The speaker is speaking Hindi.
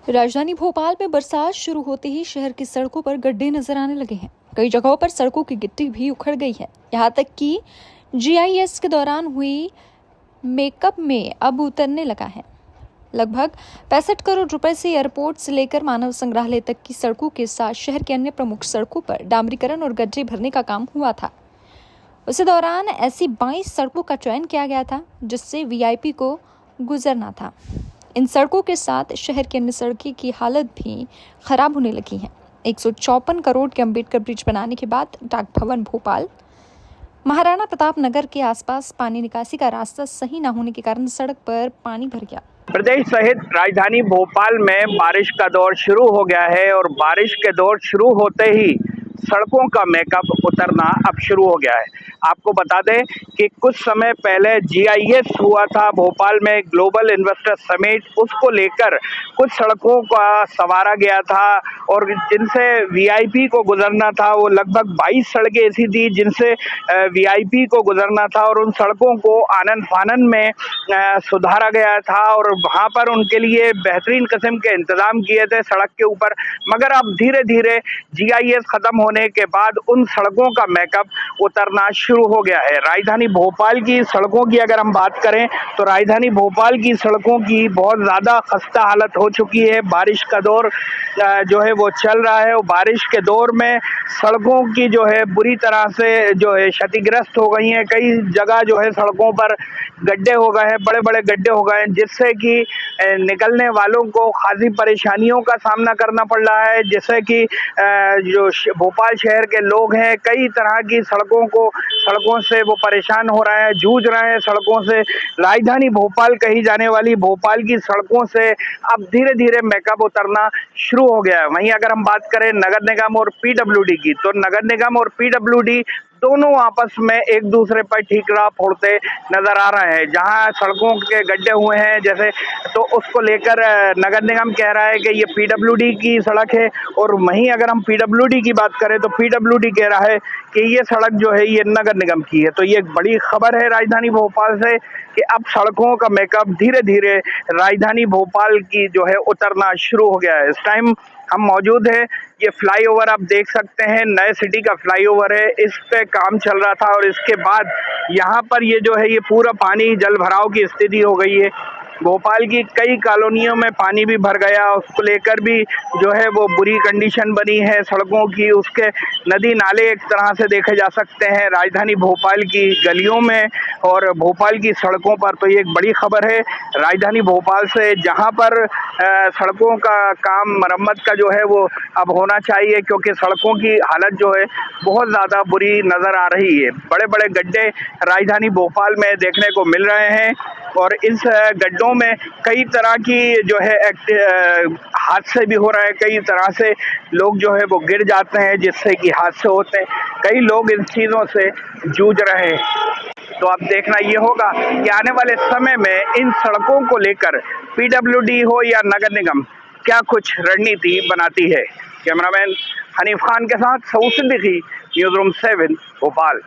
राजधानी भोपाल में बरसात शुरू होते ही शहर की सड़कों पर गड्ढे नजर आने लगे हैं। कई जगहों पर सड़कों की गिट्टी भी उखड़ गई है। यहाँ तक कि जीआईएस के दौरान हुई मेकअप में अब उतरने लगा है। लगभग 65 करोड़ रुपए से एयरपोर्ट से लेकर मानव संग्रहालय तक की सड़कों के साथ शहर के अन्य प्रमुख सड़कों पर डामरीकरण और गड्ढे भरने का काम हुआ था। उसी दौरान ऐसी 22 सड़कों का चयन किया गया था जिससे वीआईपी को गुजरना था। इन सड़कों के साथ शहर की अन्य सड़कें की हालत भी खराब होने लगी है। 154 करोड़ के अम्बेडकर ब्रिज बनाने के बाद डाक भवन भोपाल, महाराणा प्रताप नगर के आसपास पानी निकासी का रास्ता सही न होने के कारण सड़क पर पानी भर गया। प्रदेश सहित राजधानी भोपाल में बारिश का दौर शुरू हो गया है और बारिश के दौर शुरू होते ही सड़कों का मेकअप उतरना अब शुरू हो गया है। आपको बता दें कि कुछ समय पहले जीआईएस हुआ था भोपाल में, ग्लोबल इन्वेस्टर समिट, उसको लेकर कुछ सड़कों का संवारा गया था और जिनसे वीआईपी को गुजरना था वो लगभग 22 सड़कें ऐसी थी जिनसे वीआईपी को गुजरना था और उन सड़कों को आनन फानन में सुधारा गया था और वहाँ पर उनके लिए बेहतरीन किस्म के इंतजाम किए थे सड़क के ऊपर। मगर अब धीरे धीरे जीआईएस खत्म होने के बाद उन सड़कों का मेकअप उतरना शुरू हो गया है। राजधानी भोपाल की सड़कों की अगर हम बात करें तो राजधानी भोपाल की सड़कों की बहुत ज़्यादा खस्ता हालत हो चुकी है। बारिश का दौर जो है वो चल रहा है और बारिश के दौर में सड़कों की जो है बुरी तरह से जो है क्षतिग्रस्त हो गई हैं। कई जगह जो है सड़कों पर गड्ढे हो गए हैं, बड़े बड़े गड्ढे हो गए हैं, जिससे कि निकलने वालों को खासी परेशानियों का सामना करना पड़ रहा है। जैसे कि जो भोपाल शहर के लोग हैं कई तरह की सड़कों से वो परेशान हो रहे हैं, जूझ रहे हैं सड़कों से। राजधानी भोपाल कही जाने वाली भोपाल की सड़कों से अब धीरे धीरे मेकअप उतरना शुरू हो गया है। वहीं अगर हम बात करें नगर निगम और पीडब्ल्यूडी की, तो नगर निगम और पीडब्ल्यूडी दोनों आपस में एक दूसरे पर ठीकरा फोड़ते नजर आ रहे हैं। जहां सड़कों के गड्ढे हुए हैं जैसे, तो उसको लेकर नगर निगम कह रहा है कि ये पीडब्ल्यूडी की सड़क है और वहीं अगर हम पीडब्ल्यूडी की बात करें तो पीडब्ल्यूडी कह रहा है कि ये सड़क जो है ये नगर निगम की है। तो ये एक बड़ी खबर है राजधानी भोपाल से कि अब सड़कों का मेकअप धीरे धीरे राजधानी भोपाल की जो है उतरना शुरू हो गया है। इस टाइम हम मौजूद हैं, ये फ्लाईओवर आप देख सकते हैं, नए सिटी का फ्लाईओवर है, इस पे काम चल रहा था और इसके बाद यहाँ पर ये जो है ये पूरा पानी जल भराव की स्थिति हो गई है। भोपाल की कई कॉलोनियों में पानी भी भर गया, उसको लेकर भी जो है वो बुरी कंडीशन बनी है सड़कों की। उसके नदी नाले एक तरह से देखे जा सकते हैं राजधानी भोपाल की गलियों में और भोपाल की सड़कों पर। तो ये एक बड़ी खबर है राजधानी भोपाल से, जहां पर सड़कों का काम मरम्मत का जो है वो अब होना चाहिए, क्योंकि सड़कों की हालत जो है बहुत ज़्यादा बुरी नज़र आ रही है। बड़े बड़े गड्ढे राजधानी भोपाल में देखने को मिल रहे हैं और इस गड्ढों में कई तरह की जो है हादसे भी हो रहे हैं। कई तरह से लोग जो है वो गिर जाते हैं जिससे कि हादसे होते हैं। कई लोग इन चीज़ों से जूझ रहे हैं। तो अब देखना ये होगा कि आने वाले समय में इन सड़कों को लेकर पीडब्ल्यूडी हो या नगर निगम क्या कुछ रणनीति बनाती है। कैमरामैन हनीफ खान के साथ सऊद सिद्दीकी, न्यूज़ रूम 7 भोपाल।